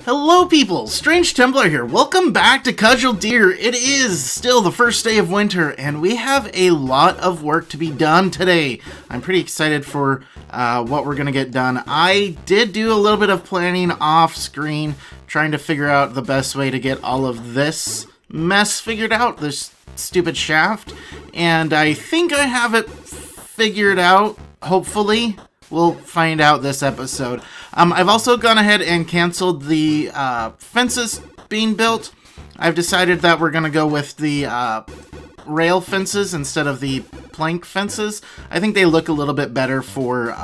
Hello people, StrangeTemplar here. Welcome back to Cudgeldeer. It is still the first day of winter and we have a lot of work to be done today. I'm pretty excited for what we're going to get done. I did do a little bit of planning off screen, trying to figure out the best way to get all of this mess figured out, this stupid shaft, and I think I have it figured out, hopefully. We'll find out this episode. I've also gone ahead and canceled the fences being built. I've decided that we're going to go with the rail fences instead of the plank fences. I think they look a little bit better for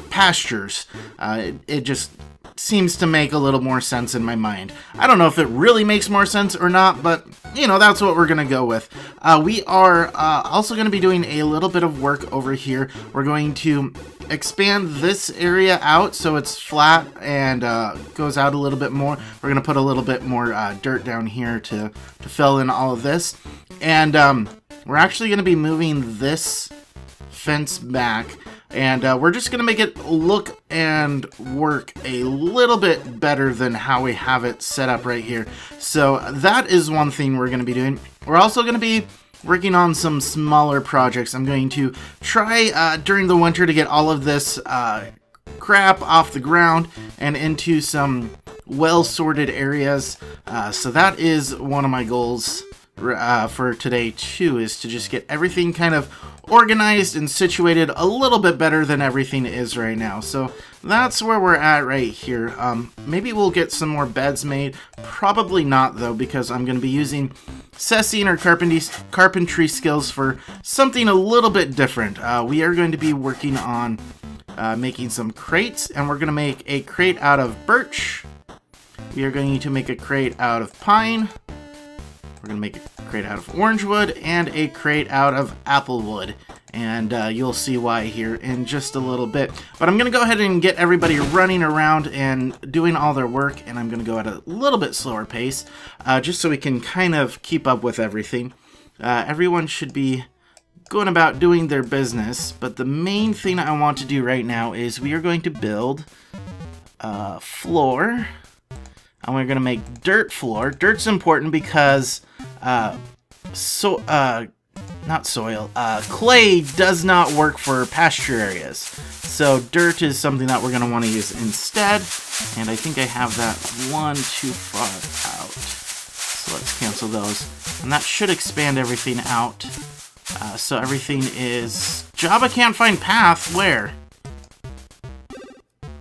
pastures. It just seems to make a little more sense in my mind. I don't know if it really makes more sense or not, but, you know, that's what we're going to go with. We are also going to be doing a little bit of work over here. We're going to expand this area out so it's flat and goes out a little bit more. We're going to put a little bit more dirt down here to fill in all of this. And we're actually going to be moving this fence back. And we're just going to make it look and work a little bit better than how we have it set up right here. So that is one thing we're going to be doing. We're also going to be working on some smaller projects. I'm going to try during the winter to get all of this crap off the ground and into some well-sorted areas. So that is one of my goals for today too, is to just get everything kind of organized and situated a little bit better than everything is right now. So that's where we're at right here. Maybe we'll get some more beds made. Probably not though, because I'm going to be using Cessine or carpentry skills for something a little bit different. We are going to be working on making some crates, and we're going to make a crate out of birch. We are going to make a crate out of pine. We're going to make a crate out of orange wood and a crate out of apple wood. And you'll see why here in just a little bit. But I'm going to go ahead and get everybody running around and doing all their work. And I'm going to go at a little bit slower pace, just so we can kind of keep up with everything. Everyone should be going about doing their business. But the main thing I want to do right now is we are going to build a floor. And we're going to make dirt floor. Dirt's important because clay does not work for pasture areas. So dirt is something that we're going to want to use instead. And I think I have that one too far out. So let's cancel those. And that should expand everything out. So everything is... Java can't find path. Where?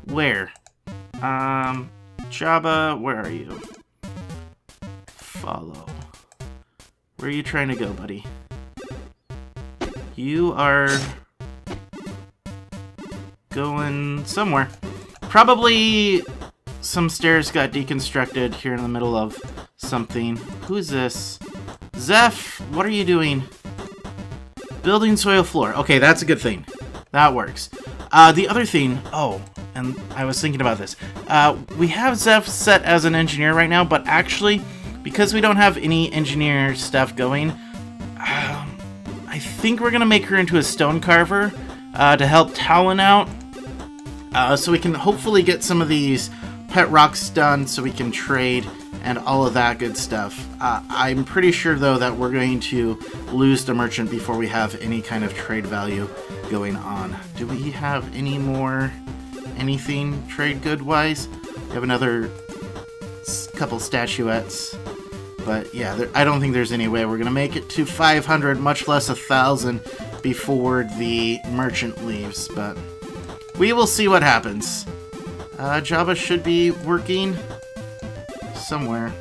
Where? Java, where are you? Follow. Where are you trying to go, buddy? You are going somewhere. Probably some stairs got deconstructed here in the middle of something. Who is this? Zeph, what are you doing? Building soil floor. Okay, that's a good thing. That works. The other thing... Oh, and I was thinking about this. We have Zeph set as an engineer right now, but actually, because we don't have any engineer stuff going, I think we're going to make her into a stone carver to help Talon out. So we can hopefully get some of these pet rocks done so we can trade and all of that good stuff. I'm pretty sure, though, that we're going to lose the merchant before we have any kind of trade value going on. Do we have any more... anything trade good wise? We have another couple statuettes, but yeah, I don't think there's any way we're gonna make it to 500, much less 1,000 before the merchant leaves, but we will see what happens. Java should be working somewhere.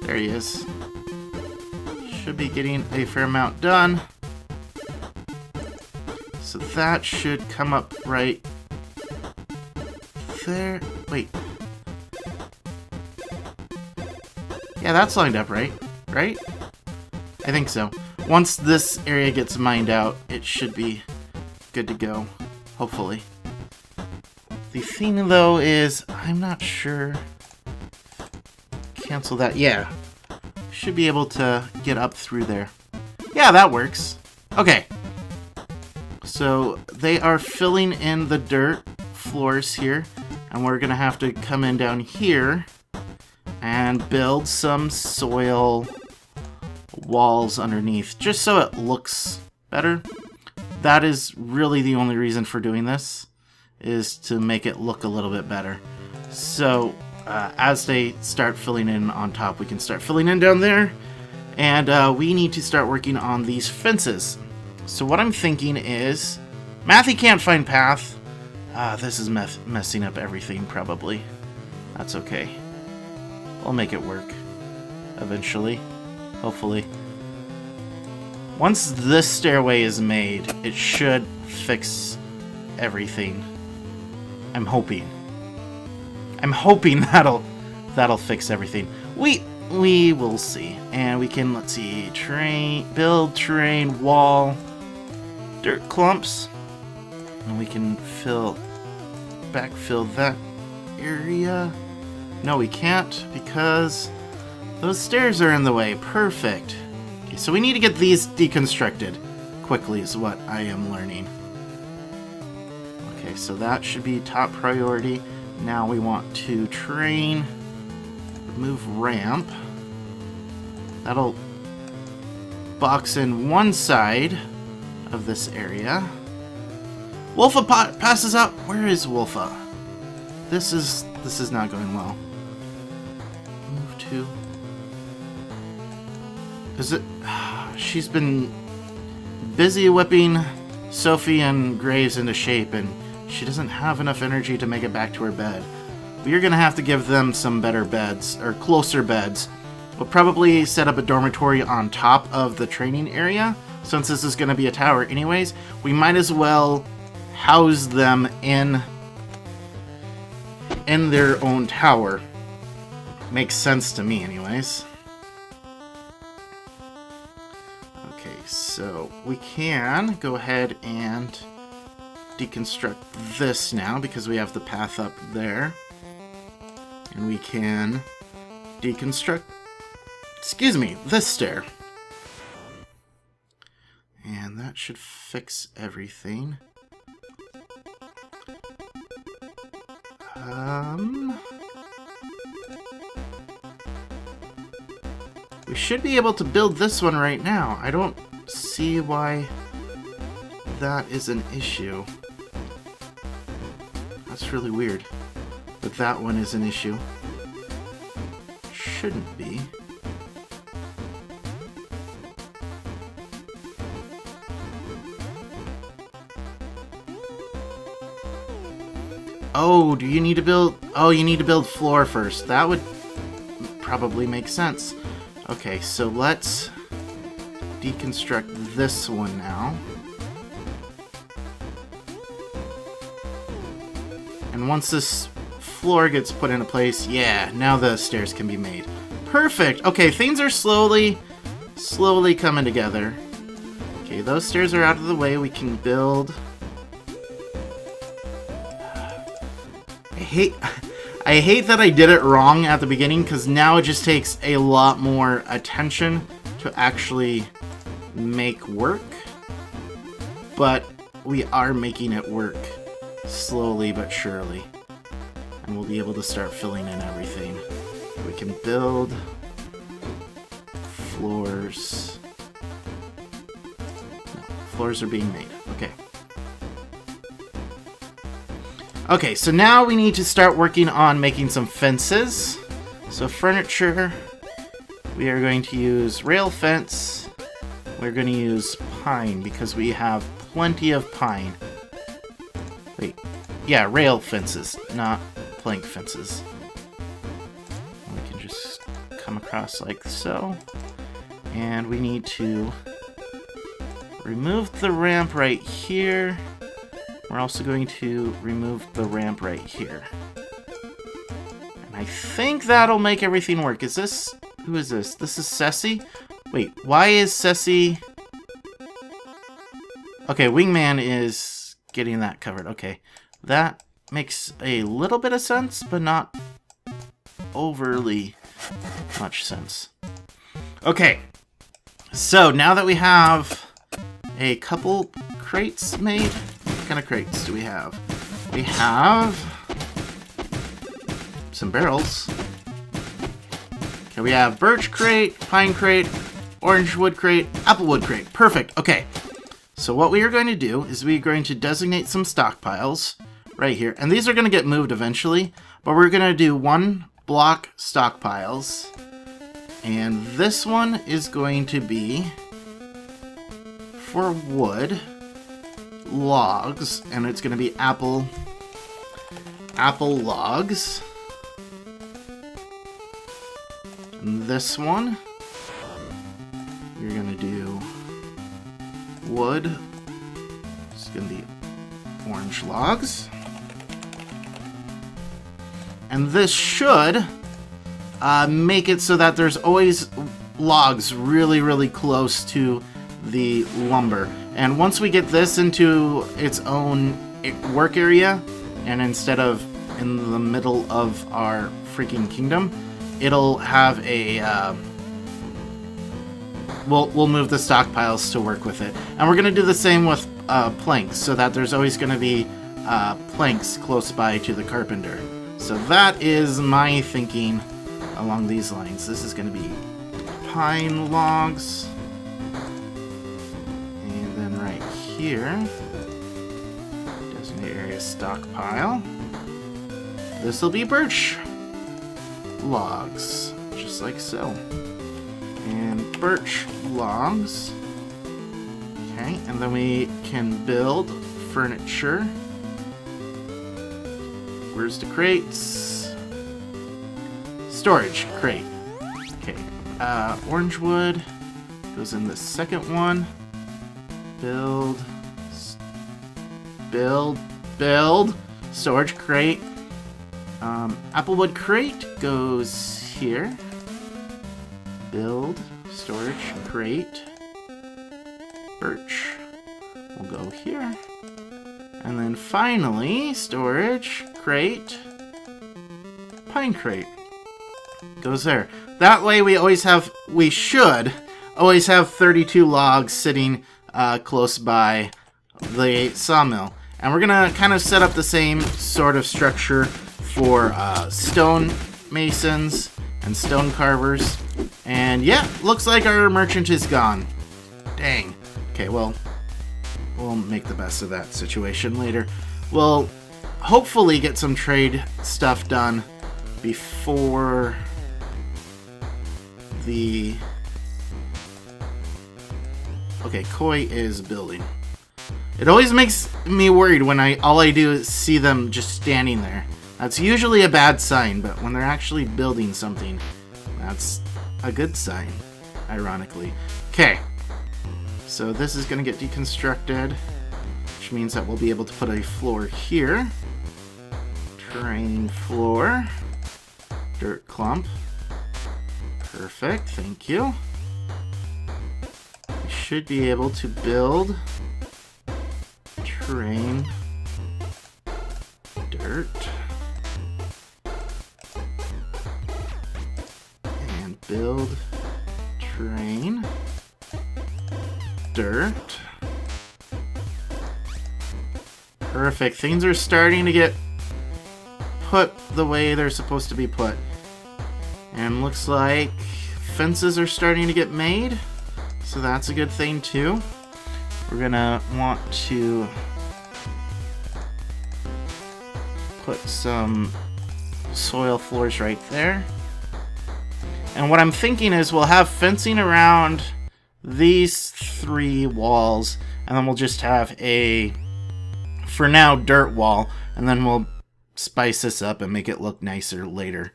There he is. Should be getting a fair amount done, so that should come up right there. Wait. Yeah, that's lined up right? Right? I think so. Once this area gets mined out, it should be good to go. Hopefully. The thing, though, is I'm not sure. Cancel that. Yeah. Should be able to get up through there. Yeah, that works. Okay. So they are filling in the dirt floors here. And we're going to have to come in down here and build some soil walls underneath, just so it looks better. That is really the only reason for doing this, is to make it look a little bit better. So as they start filling in on top, we can start filling in down there, and we need to start working on these fences. So what I'm thinking is, Matthew can't find path. This is messing up everything, probably. That's okay. I'll make it work eventually, hopefully. Once this stairway is made, it should fix everything. I'm hoping. I'm hoping that'll fix everything. We will see. And we can, let's see, build terrain wall, dirt clumps, and we can backfill that area. No, we can't, because those stairs are in the way. Perfect. Okay, so we need to get these deconstructed quickly is what I am learning. Okay, so that should be top priority. Now we want to train, remove ramp. That'll box in one side of this area. Wolfa passes out. Where is Wolfa? This is not going well. Move to. Is it? She's been busy whipping Sophie and Graves into shape, and she doesn't have enough energy to make it back to her bed. We are gonna have to give them some better beds, or closer beds. We'll probably set up a dormitory on top of the training area. Since this is gonna be a tower anyways, we might as well house them in their own tower. Makes sense to me anyways. Okay, so we can go ahead and deconstruct this now because we have the path up there. And we can deconstruct, excuse me, this stair. And that should fix everything. We should be able to build this one right now. I don't see why that is an issue. That's really weird. But that one is an issue. Shouldn't be. Oh, do you need to build... Oh, you need to build floor first. That would probably make sense. Okay, so let's deconstruct this one now. And once this floor gets put into place, yeah, now the stairs can be made. Perfect! Okay, things are slowly coming together. Okay, those stairs are out of the way. We can build... I hate that I did it wrong at the beginning, because now it just takes a lot more attention to actually make work. But we are making it work slowly but surely. And we'll be able to start filling in everything. We can build floors. No, floors are being made. Okay. Okay, so now we need to start working on making some fences. So furniture, we are going to use rail fence. We're going to use pine because we have plenty of pine. Wait, yeah, rail fences, not plank fences. We can just come across like so. And we need to remove the ramp right here. We're also going to remove the ramp right here. And I think that'll make everything work. Is this... Who is this? This is Ceci? Wait, why is Ceci... Okay, Wingman is getting that covered. Okay, that makes a little bit of sense, but not overly much sense. Okay, so now that we have a couple crates made... What kind of crates do we have? We have some barrels. Okay, we have birch crate, pine crate, orange wood crate, apple wood crate. Perfect. Okay. So what we are going to do is we're going to designate some stockpiles right here. And these are going to get moved eventually, but we're going to do 1 block stockpiles. And this one is going to be for wood, logs, and it's going to be apple logs. And this one, you're going to do wood. It's going to be orange logs. And this should make it so that there's always logs really, really close to the lumber. And once we get this into its own work area, and instead of in the middle of our freaking kingdom, it'll have a we'll move the stockpiles to work with it. And we're gonna do the same with planks, so that there's always gonna be planks close by to the carpenter. So that is my thinking along these lines. This is gonna be pine logs, and then right here, designate area stockpile. This will be birch logs, just like so. And birch logs. Okay, and then we can build furniture. Where's the crates? Storage crate. Okay, orange wood goes in the second one. Build. Storage crate. Applewood crate goes here. Build. Storage crate. Birch will go here. And then finally, storage crate. Pine crate goes there. That way we should always have 32 logs sitting close by the sawmill. And we're gonna kind of set up the same sort of structure for stone masons and stone carvers. And yeah, looks like our merchant is gone. Dang. Okay, well, we'll make the best of that situation later. We'll hopefully get some trade stuff done before the... Okay, Koi is building. It always makes me worried when all I do is see them just standing there. That's usually a bad sign, but when they're actually building something, that's a good sign, ironically. Okay, so this is going to get deconstructed, which means that we'll be able to put a floor here. Terrain floor. Dirt clump. Perfect, thank you. We should be able to build terrain dirt. And build terrain dirt. Perfect. Things are starting to get put the way they're supposed to be put. And looks like fences are starting to get made. So that's a good thing too. We're gonna want to put some soil floors right there. And what I'm thinking is we'll have fencing around these 3 walls, and then we'll just have a, for now, dirt wall, and then we'll spice this up and make it look nicer later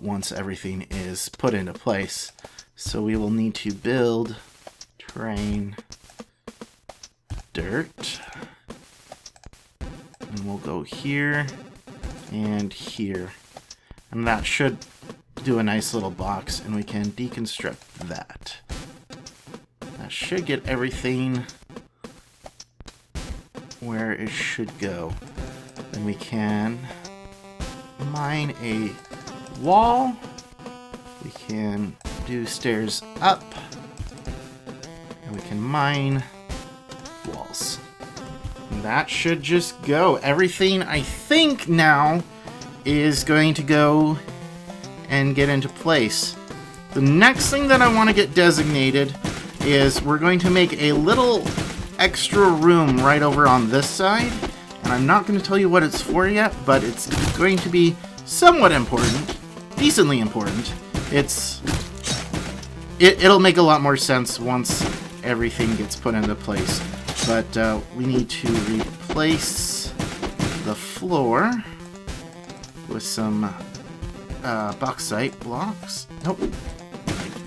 once everything is put into place. So we will need to build terrain dirt, and we'll go here and here, and that should do a nice little box, and we can deconstruct that. That should get everything where it should go. Then we can mine a wall. We can do stairs up, and we can mine walls. And that should just go. Everything, I think, now is going to go and get into place. The next thing that I want to get designated is we're going to make a little extra room right over on this side. And I'm not going to tell you what it's for yet, but it's going to be somewhat important. Decently important. It'll make a lot more sense once everything gets put into place. But we need to replace the floor with some bauxite blocks. Nope.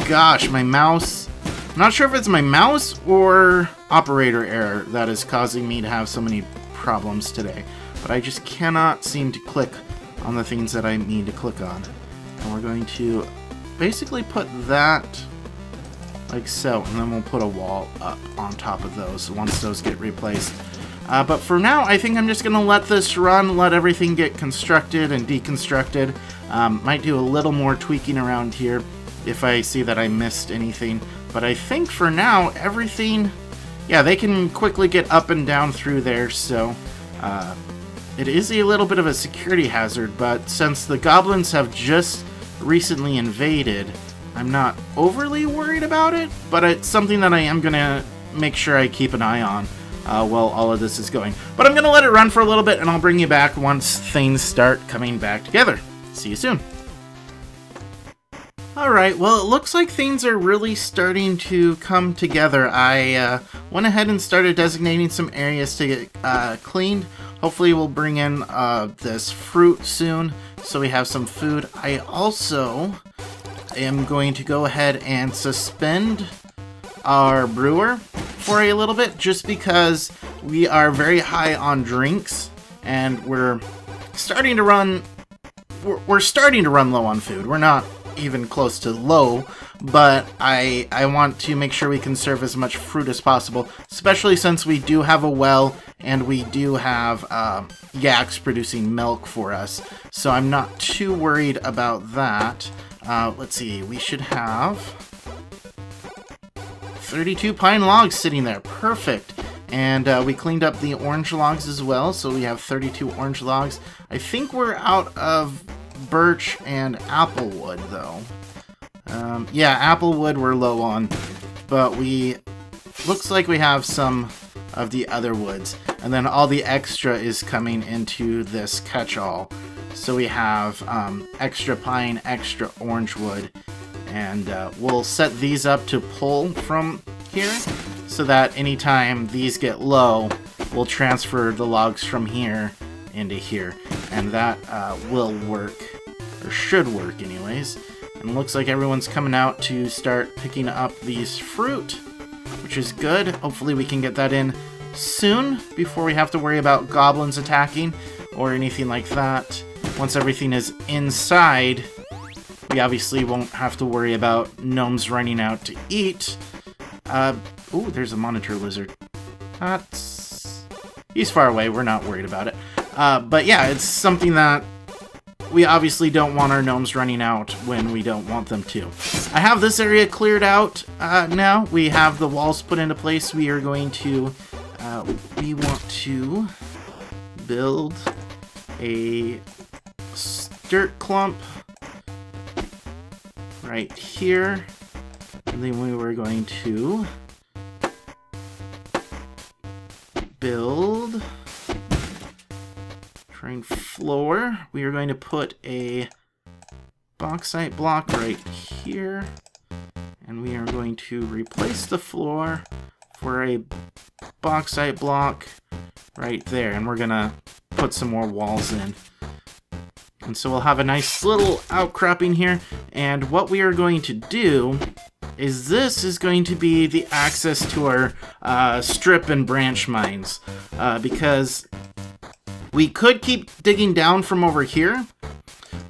Gosh, my mouse. I'm not sure if it's my mouse or operator error that is causing me to have so many problems today. But I just cannot seem to click on the things that I need to click on. And we're going to basically put that like so, and then we'll put a wall up on top of those once those get replaced. But for now, I think I'm just going to let this run, let everything get constructed and deconstructed. Might do a little more tweaking around here if I see that I missed anything. But I think for now, everything, yeah, they can quickly get up and down through there, so it is a little bit of a security hazard, but since the goblins have just recently invaded, I'm not overly worried about it, but it's something that I am going to make sure I keep an eye on while all of this is going. But I'm going to let it run for a little bit, and I'll bring you back once things start coming back together. See you soon. Alright, well, it looks like things are really starting to come together. I went ahead and started designating some areas to get cleaned. Hopefully we'll bring in this fruit soon, so we have some food. I also am going to go ahead and suspend our brewer for a little bit, just because we are very high on drinks, and we're starting to run low on food. We're not even close to low, but I want to make sure we conserve as much fruit as possible, especially since we do have a well and we do have yaks producing milk for us, so I'm not too worried about that. Let's see, we should have 32 pine logs sitting there. Perfect. And we cleaned up the orange logs as well, so we have 32 orange logs. I think we're out of birch and apple wood, though. Yeah, apple wood we're low on, but looks like we have some of the other woods, and then all the extra is coming into this catch-all. So we have extra pine, extra orange wood, and we'll set these up to pull from here, so that anytime these get low, we'll transfer the logs from here into here, and that will work, or should work anyways. And it looks like everyone's coming out to start picking up these fruit, which is good. Hopefully we can get that in soon before we have to worry about goblins attacking or anything like that. Once everything is inside, we obviously won't have to worry about gnomes running out to eat. Ooh, there's a monitor lizard. He's far away, we're not worried about it. But yeah, it's something that we obviously don't want our gnomes running out when we don't want them to. I have this area cleared out now. We have the walls put into place. We are going to, we want to build a dirt clump right here. And then we were going to build terrain floor. We are going to put a bauxite block right here, and we are going to replace the floor for a bauxite block right there, and we're gonna put some more walls in. And so we'll have a nice little outcropping here, and what we are going to do is this is going to be the access to our strip and branch mines, because we could keep digging down from over here,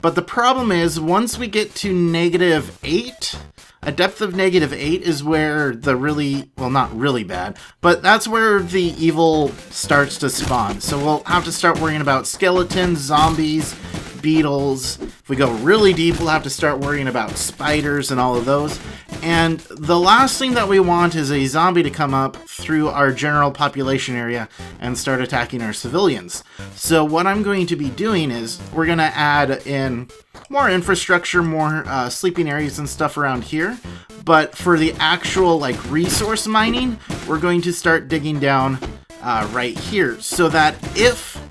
but the problem is once we get to -8, a depth of -8 is where the really, well, not really bad, but that's where the evil starts to spawn. So we'll have to start worrying about skeletons, zombies, beetles. If we go really deep, we'll have to start worrying about spiders and all of those. And the last thing that we want is a zombie to come up through our general population area and start attacking our civilians. So what I'm going to be doing is we're going to add in more infrastructure, more sleeping areas and stuff around here. But for the actual like resource mining, we're going to start digging down right here, so that if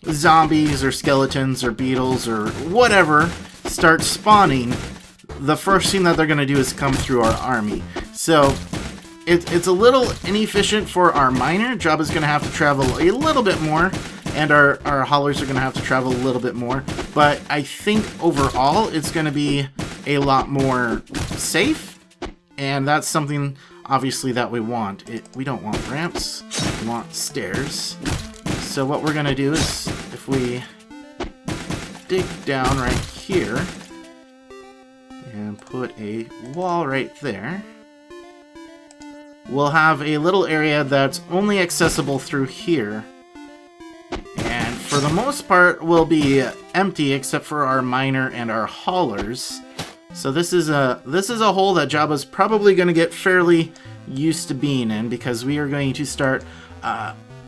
zombies or skeletons or beetles or whatever start spawning, the first thing that they're going to do is come through our army. So it's a little inefficient for our miner. Jabba's going to have to travel a little bit more, and our haulers are going to have to travel a little bit more. But I think overall it's going to be a lot more safe, and that's something obviously that we want. We don't want ramps, we want stairs. So what we're going to do is, if we dig down right here and put a wall right there, we'll have a little area that's only accessible through here. And for the most part will be empty except for our miner and our haulers. So this is a hole that Jabba's probably going to get fairly used to being in, because we are going to start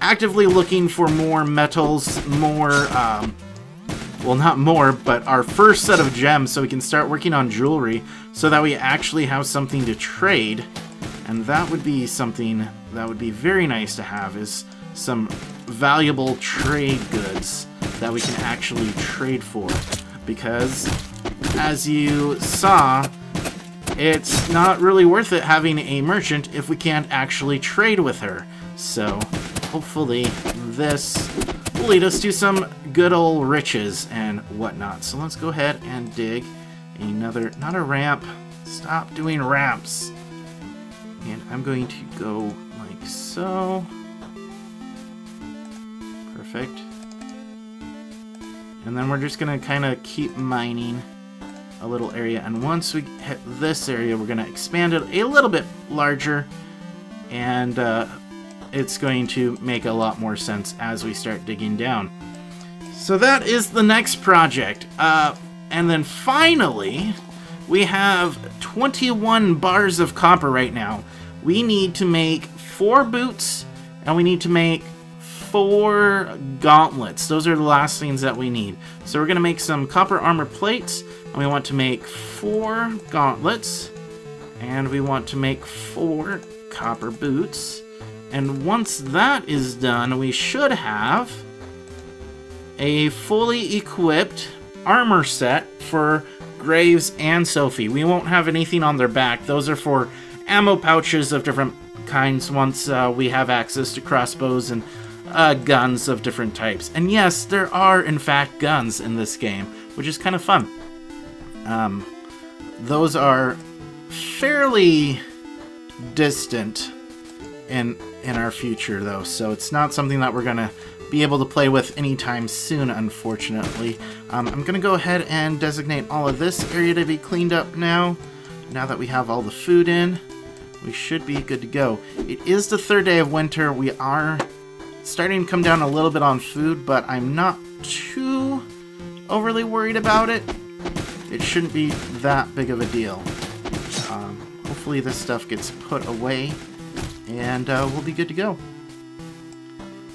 actively looking for more metals, more well, not more, but our first set of gems, so we can start working on jewelry, so that we actually have something to trade. And that would be something that would be very nice to have, is some valuable trade goods that we can actually trade for. Because, as you saw, it's not really worth it having a merchant if we can't actually trade with her. So, hopefully, this will lead us to some good old riches and whatnot. So let's go ahead and dig another, not a ramp, stop doing ramps. And I'm going to go like so. Perfect. And then we're just gonna kind of keep mining a little area. And once we hit this area, we're gonna expand it a little bit larger. And it's going to make a lot more sense as we start digging down. So that is the next project. And then finally, we have 21 bars of copper right now. We need to make 4 boots, and we need to make 4 gauntlets. Those are the last things that we need. So we're going to make some copper armor plates, and we want to make 4 gauntlets, and we want to make 4 copper boots. And once that is done, we should have a fully equipped armor set for Graves and Sophie. We won't have anything on their back. Those are for ammo pouches of different kinds once we have access to crossbows and guns of different types. And yes, there are in fact guns in this game, which is kind of fun. Those are fairly distant in our future though, so it's not something that we're gonna be able to play with anytime soon, unfortunately. I'm gonna go ahead and designate all of this area to be cleaned up now that we have all the food in. We should be good to go. It is the 3rd day of winter. We are starting to come down a little bit on food, but I'm not too overly worried about it. It shouldn't be that big of a deal. Hopefully this stuff gets put away, and we'll be good to go.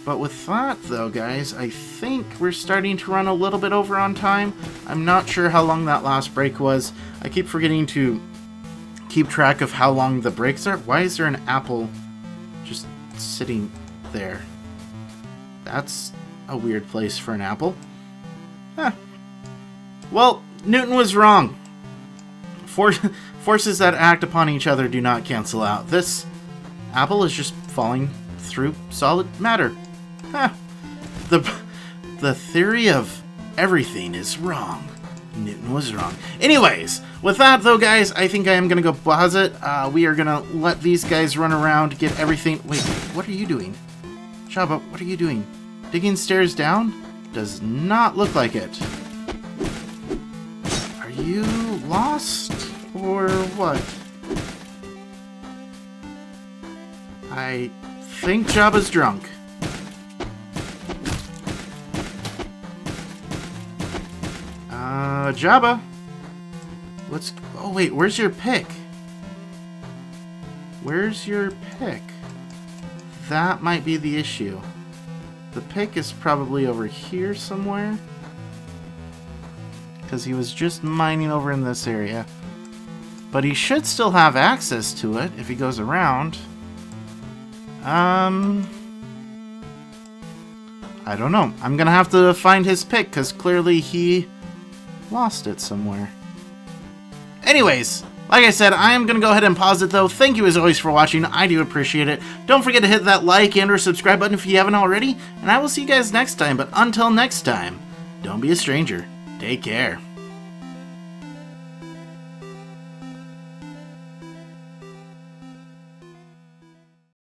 But with that, though, guys, I think we're starting to run a little bit over on time. I'm not sure how long that last break was. I keep forgetting to keep track of how long the breaks are. Why is there an apple just sitting there? That's a weird place for an apple. Huh. Well, Newton was wrong. Forces that act upon each other do not cancel out. This apple is just falling through solid matter. Huh. The theory of everything is wrong. Newton was wrong. Anyways, with that though, guys, I think I am going to go pause it. We are going to let these guys run around, get everything... Wait, what are you doing? Jabba, what are you doing? Digging stairs down? Does not look like it. Are you lost? Or what? I think Jabba's drunk. Jabba? What's... Oh, wait, where's your pick? Where's your pick? That might be the issue. The pick is probably over here somewhere. Because he was just mining over in this area. But he should still have access to it if he goes around. I don't know. I'm gonna have to find his pick, because clearly he lost it somewhere. Anyways, like I said, I am gonna go ahead and pause it though. Thank you as always for watching. I do appreciate it. Don't forget to hit that like and or subscribe button if you haven't already. And I will see you guys next time. But until next time, don't be a stranger. Take care.